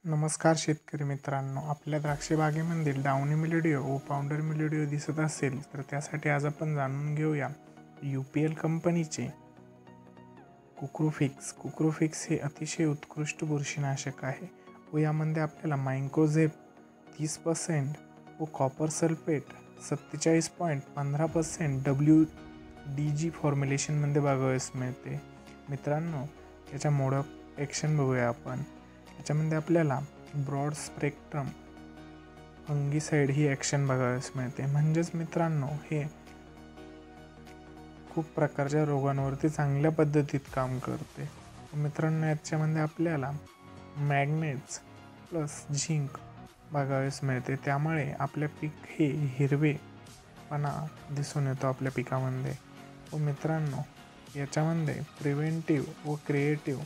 नमस्कार शेतकरी मित्रांनो, आपल्या द्राक्ष बागेमधील डाउनी मिलड्यू व पावडर मिलड्यू दिसत असेल तर त्यासाठी आज आपण जाणून घेऊया UPL कंपनीचे कुक्रोफिक्स हे अतिशय उत्कृष्ट बुरशीनाशक आहे व यामध्ये आपल्याला मायक्रोझेप 30% व कॉपर सल्फेट 47.15% WDG फॉर्म्युलेशनमध्ये बघावयास मिळते। मित्रांनो, याच्या मोड ऑफ ॲक्शन बघूया आपण। याच्यामध्ये आपल्याला ब्रॉड स्पेक्ट्रम फंगीसाइड ही ॲक्शन बघावयास मिळते। म्हणजेच मित्रांनो, हे खूप प्रकारच्या रोगांवरती चांगल्या पद्धतीत काम करते। मित्रांनो, याच्यामध्ये आपल्याला मॅग्नेट्स प्लस झिंक बघावयास मिळते। त्यामुळे आपले पीक हे हिरवेपणा दिसून येतो आपल्या पिकामध्ये। व मित्रांनो, याच्यामध्ये प्रिव्हेंटिव्ह व क्रिएटिव्ह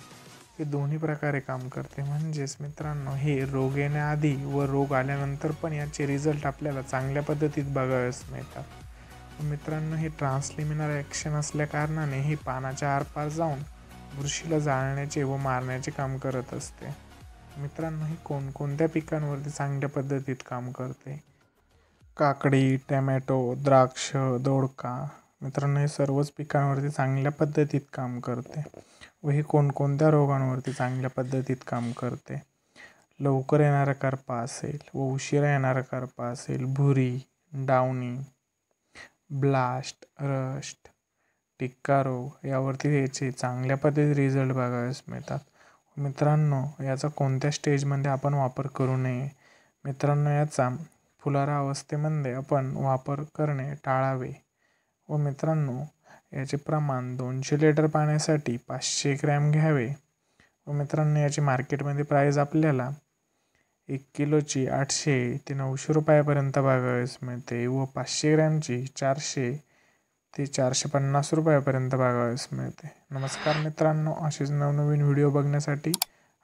हे दोन्ही प्रकारे काम करते। म्हणजेच मित्रांनो, हे रोग येण्याआधी व रोग आल्यानंतर पण याचे रिझल्ट आपल्याला चांगल्या पद्धतीत बघावयास मिळतात। मित्रांनो, हे ट्रान्सलिमिनर ॲक्शन असल्या कारणाने हे पानाच्या आरपार जाऊन बुरशीला जाळण्याचे व मारण्याचे काम करत असते। मित्रांनो, हे कोणकोणत्या पिकांवरती चांगल्या पद्धतीत काम करते? काकडी, टोमॅटो, द्राक्ष, दोडका। मित्रांनो, हे सर्वच पिकांवरती चांगल्या पद्धतीत काम करते व हे कोणकोणत्या रोगांवरती चांगल्या पद्धतीत काम करते? लवकर येणारा करपा असेल व उशिरा येणारा करपा असेल, भुरी, डाउनी, ब्लास्ट, रस्ट, टिक्का रोग यावरती याचे चांगल्या पद्धतीत रिझल्ट बघावयास मिळतात। मित्रांनो, याचा कोणत्या स्टेजमध्ये आपण वापर करू नये? मित्रांनो, याचा फुलारा अवस्थेमध्ये आपण वापर करणे टाळावे। व मित्रांनो, याचे प्रमाण 200 लिटर पाण्यासाठी 500 ग्रॅम घ्यावे। व मित्रांनो, याची मार्केटमध्ये प्राईस आपल्याला 1 किलोची 800 ते 900 रुपयापर्यंत बघावयास मिळते व 500 ग्रॅमची 400 ते 450 रुपयापर्यंत बघावयास मिळते। नमस्कार मित्रांनो, असेच नवनवीन व्हिडिओ बघण्यासाठी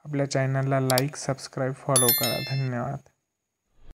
आपल्या चॅनलला लाईक, सबस्क्राईब, फॉलो करा। धन्यवाद।